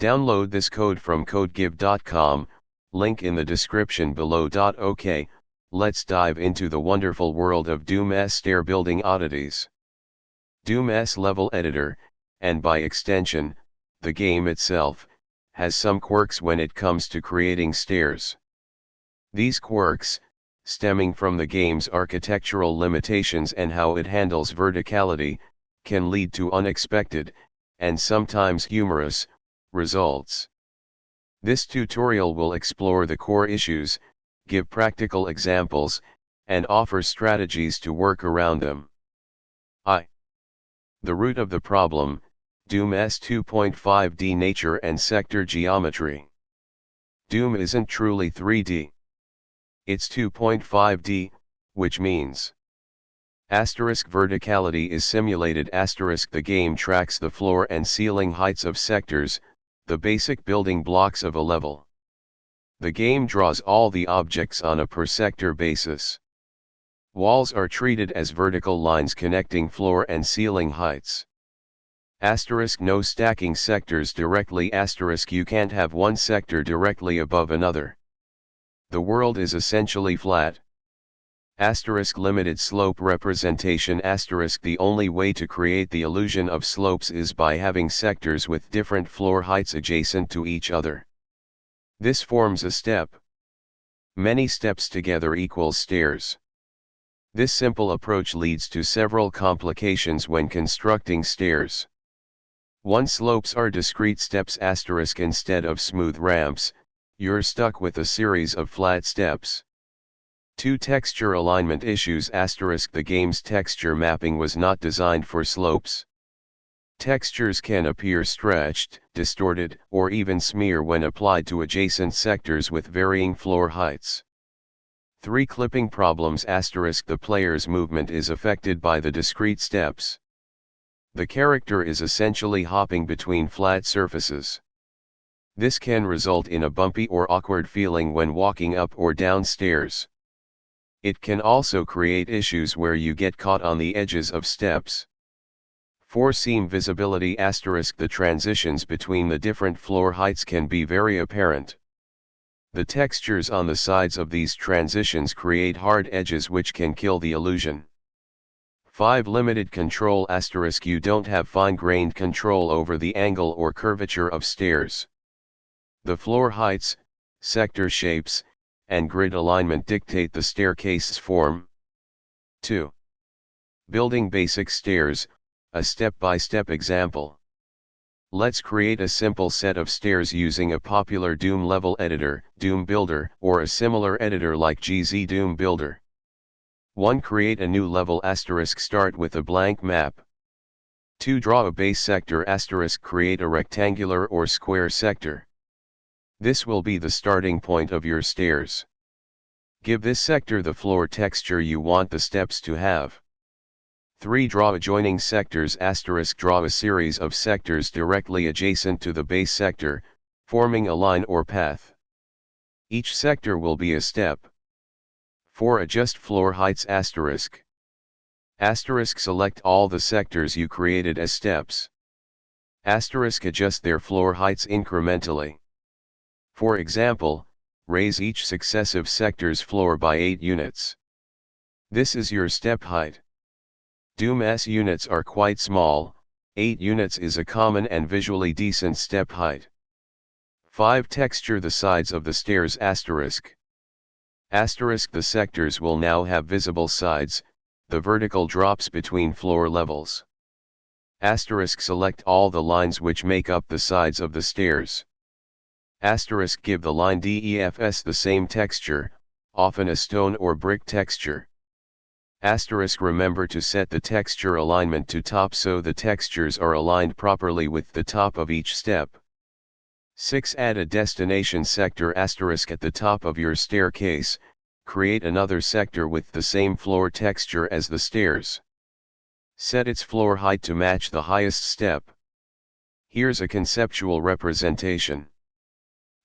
Download this code from codegive.com, link in the description below. OK, let's dive into the wonderful world of Doom's stair-building oddities. Doom's level editor, and by extension, the game itself, has some quirks when it comes to creating stairs. These quirks, stemming from the game's architectural limitations and how it handles verticality, can lead to unexpected, and sometimes humorous, results. This tutorial will explore the core issues, give practical examples, and offer strategies to work around them. The root of the problem, Doom's 2.5D nature and sector geometry. Doom isn't truly 3D. It's 2.5D, which means verticality is simulated. The game tracks the floor and ceiling heights of sectors, the basic building blocks of a level. The game draws all the objects on a per sector basis. Walls are treated as vertical lines connecting floor and ceiling heights. No stacking sectors directly. You can't have one sector directly above another. The world is essentially flat. Limited slope representation. The only way to create the illusion of slopes is by having sectors with different floor heights adjacent to each other. This forms a step. Many steps together equals stairs. This simple approach leads to several complications when constructing stairs. 1. Slopes are discrete steps. Instead of smooth ramps, you're stuck with a series of flat steps. 2. Texture alignment issues. The game's texture mapping was not designed for slopes. Textures can appear stretched, distorted, or even smear when applied to adjacent sectors with varying floor heights. 3. Clipping problems. The player's movement is affected by the discrete steps. The character is essentially hopping between flat surfaces. This can result in a bumpy or awkward feeling when walking up or down stairs. It can also create issues where you get caught on the edges of steps. 4. Seam visibility. The transitions between the different floor heights can be very apparent. The textures on the sides of these transitions create hard edges which can kill the illusion. 5. Limited control. You don't have fine-grained control over the angle or curvature of stairs. The floor heights, sector shapes, and grid alignment dictate the staircase's form. 2. Building basic stairs, a step-by-step example. Let's create a simple set of stairs using a popular Doom level editor, Doom Builder, or a similar editor like GZ Doom Builder. 1. Create a new level. Start with a blank map. 2. Draw a base sector. Create a rectangular or square sector. This will be the starting point of your stairs. Give this sector the floor texture you want the steps to have. 3. Draw adjoining sectors. Draw a series of sectors directly adjacent to the base sector, forming a line or path. Each sector will be a step. 4. Adjust floor heights. Select all the sectors you created as steps. Adjust their floor heights incrementally. For example, raise each successive sector's floor by 8 units. This is your step height. Doom's units are quite small, 8 units is a common and visually decent step height. 5. Texture the sides of the stairs. The sectors will now have visible sides, the vertical drops between floor levels. Select all the lines which make up the sides of the stairs. Give the line DEFS the same texture, often a stone or brick texture. Remember to set the texture alignment to top so the textures are aligned properly with the top of each step. 6. Add a destination sector. At the top of your staircase, create another sector with the same floor texture as the stairs. Set its floor height to match the highest step. Here's a conceptual representation.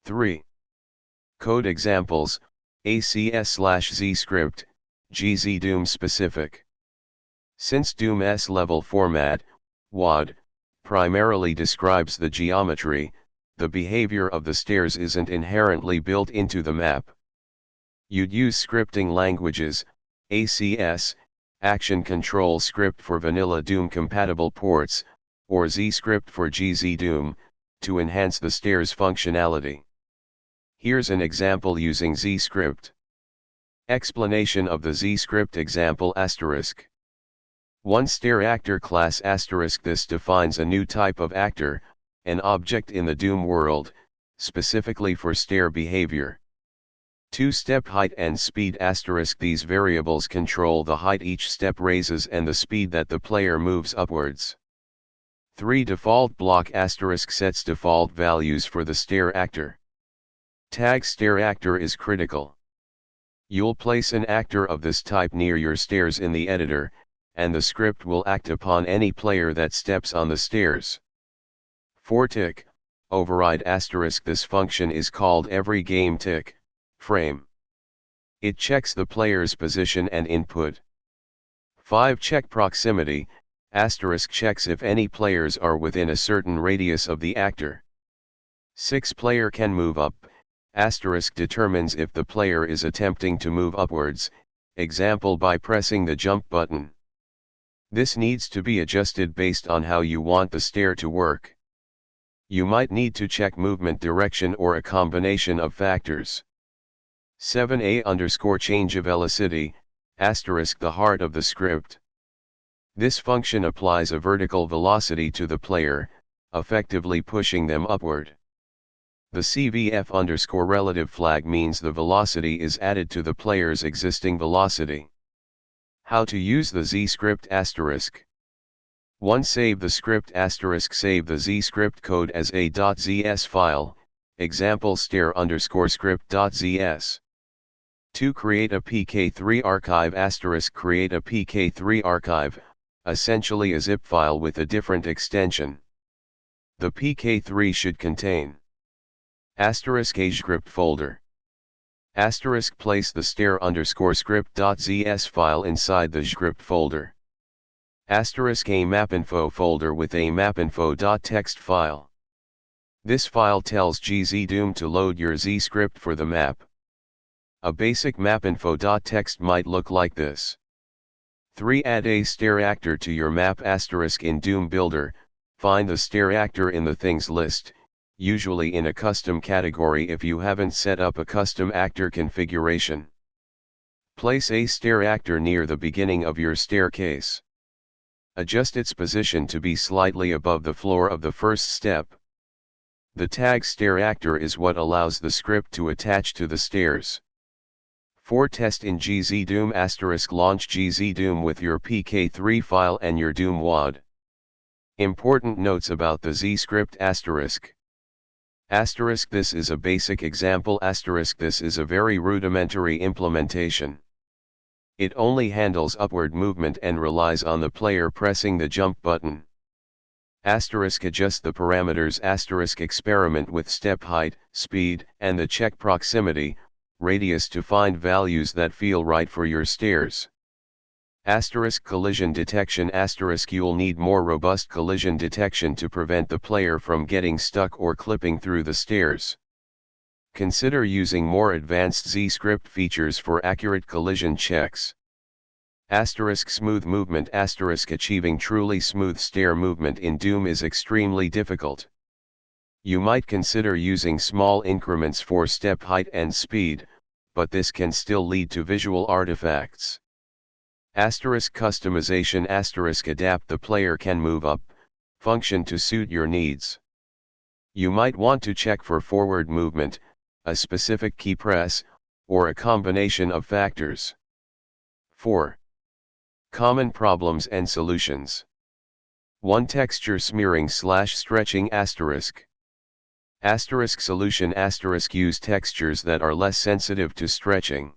3. Code examples, ACS/Z script, GZ Doom specific. Since Doom's level format, WAD, primarily describes the geometry, the behavior of the stairs isn't inherently built into the map. You'd use scripting languages, ACS, Action Control Script for vanilla Doom compatible ports, or ZScript for GZ Doom, to enhance the stairs functionality. Here's an example using ZScript. Explanation of the ZScript example asterisk. 1 Stair Actor class asterisk. This defines a new type of actor, an object in the Doom world, specifically for stair behavior. 2 Step height and speed asterisk. These variables control the height each step raises and the speed that the player moves upwards. 3 Default block asterisk sets default values for the stair actor. Tag stair actor is critical. You'll place an actor of this type near your stairs in the editor, and the script will act upon any player that steps on the stairs. 4 Tick, override asterisk. This function is called every game tick frame. It checks the player's position and input. 5 Check proximity, asterisk checks if any players are within a certain radius of the actor. 6 Player can move up, asterisk determines if the player is attempting to move upwards, example by pressing the jump button. This needs to be adjusted based on how you want the stair to work. You might need to check movement direction or a combination of factors. 7A change velocity, asterisk the heart of the script. This function applies a vertical velocity to the player, effectively pushing them upward. The CVF relative flag means the velocity is added to the player's existing velocity. How to use the ZScript asterisk. 1 Save the script asterisk. Save the ZScript code as a .zs file, example stair_script.zs. 2 Create a pk3 archive asterisk. Create a pk3 archive, essentially a zip file with a different extension. The pk3 should contain asterisk a script folder. Asterisk place the stair_script.zs file inside the script folder. Asterisk a mapinfo folder with a mapinfo.txt file. This file tells GZDoom to load your ZScript for the map. A basic mapinfo.txt might look like this. 3 Add a stair actor to your map asterisk. In Doom Builder, find the stair actor in the things list, usually in a custom category if you haven't set up a custom actor configuration. Place a stair actor near the beginning of your staircase. Adjust its position to be slightly above the floor of the first step. The tag stair actor is what allows the script to attach to the stairs. 4 Test in GZDoom asterisk. Launch GZDoom with your pk3 file and your Doom WAD. Important notes about the ZScript asterisk. Asterisk this is a basic example asterisk. This is a very rudimentary implementation. It only handles upward movement and relies on the player pressing the jump button. Asterisk adjust the parameters asterisk. Experiment with step height, speed, and the check proximity, radius to find values that feel right for your stairs. Asterisk collision detection asterisk. You'll need more robust collision detection to prevent the player from getting stuck or clipping through the stairs. Consider using more advanced ZScript features for accurate collision checks. Asterisk smooth movement asterisk. Achieving truly smooth stair movement in Doom is extremely difficult. You might consider using small increments for step height and speed, but this can still lead to visual artifacts. Asterisk customization asterisk. Adapt the player can move up, function to suit your needs. You might want to check for forward movement, a specific key press, or a combination of factors. 4. Common problems and solutions. 1 Texture smearing / stretching asterisk. Asterisk solution asterisk. Use textures that are less sensitive to stretching.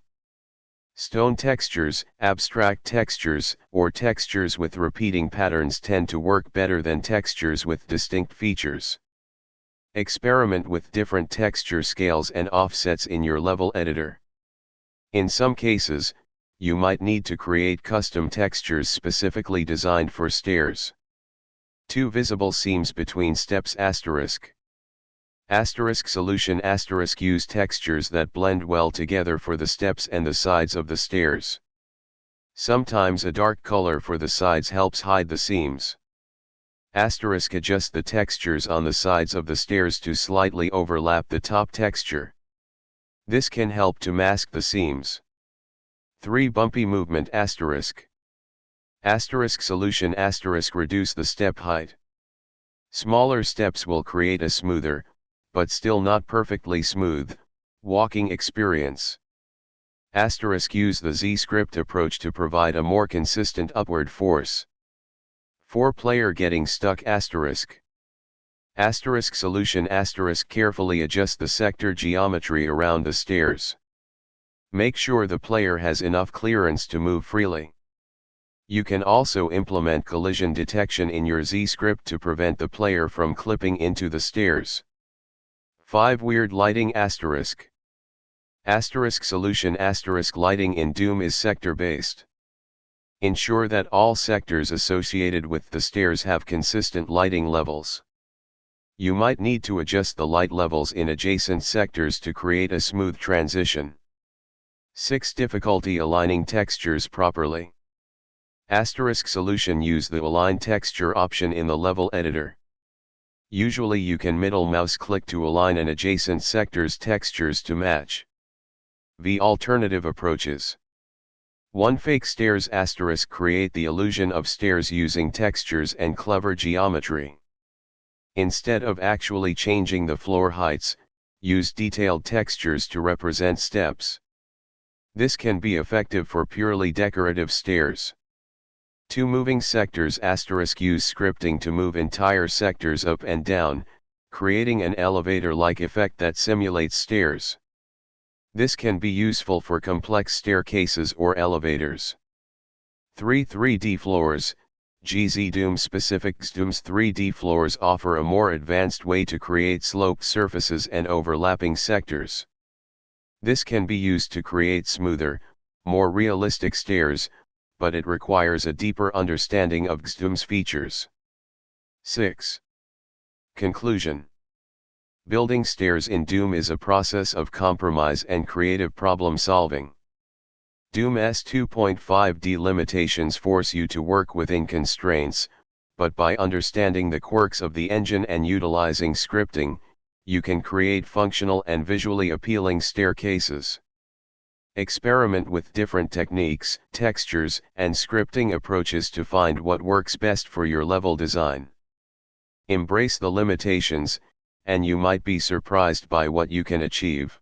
Stone textures, abstract textures, or textures with repeating patterns tend to work better than textures with distinct features. Experiment with different texture scales and offsets in your level editor. In some cases, you might need to create custom textures specifically designed for stairs. 2 Visible seams between steps asterisk. Asterisk solution asterisk use textures that blend well together for the steps and the sides of the stairs. Sometimes a dark color for the sides helps hide the seams. Asterisk adjust the textures on the sides of the stairs to slightly overlap the top texture. This can help to mask the seams. 3. Bumpy movement asterisk. Asterisk solution asterisk reduce the step height. Smaller steps will create a smoother, but still not perfectly smooth, walking experience. Asterisk use the Z-script approach to provide a more consistent upward force. 4. Player getting stuck asterisk. Asterisk solution asterisk carefully adjust the sector geometry around the stairs. Make sure the player has enough clearance to move freely. You can also implement collision detection in your Z-script to prevent the player from clipping into the stairs. 5. Weird lighting asterisk. Asterisk solution asterisk lighting in Doom is sector-based. Ensure that all sectors associated with the stairs have consistent lighting levels. You might need to adjust the light levels in adjacent sectors to create a smooth transition. 6. Difficulty aligning textures properly. Asterisk solution use the Align Texture option in the level editor. Usually you can middle mouse click to align an adjacent sector's textures to match. V. Alternative approaches. 1. Fake stairs asterisk create the illusion of stairs using textures and clever geometry. Instead of actually changing the floor heights, use detailed textures to represent steps. This can be effective for purely decorative stairs. 2. Moving sectors asterisk use scripting to move entire sectors up and down, creating an elevator-like effect that simulates stairs. This can be useful for complex staircases or elevators. 3. 3D floors, GZ Doom specific Doom's 3D floors offer a more advanced way to create sloped surfaces and overlapping sectors. This can be used to create smoother, more realistic stairs, but it requires a deeper understanding of Doom's features. 6. Conclusion. Building stairs in Doom is a process of compromise and creative problem solving. Doom's 2.5D limitations force you to work within constraints, but by understanding the quirks of the engine and utilizing scripting, you can create functional and visually appealing staircases. Experiment with different techniques, textures, and scripting approaches to find what works best for your level design. Embrace the limitations, and you might be surprised by what you can achieve.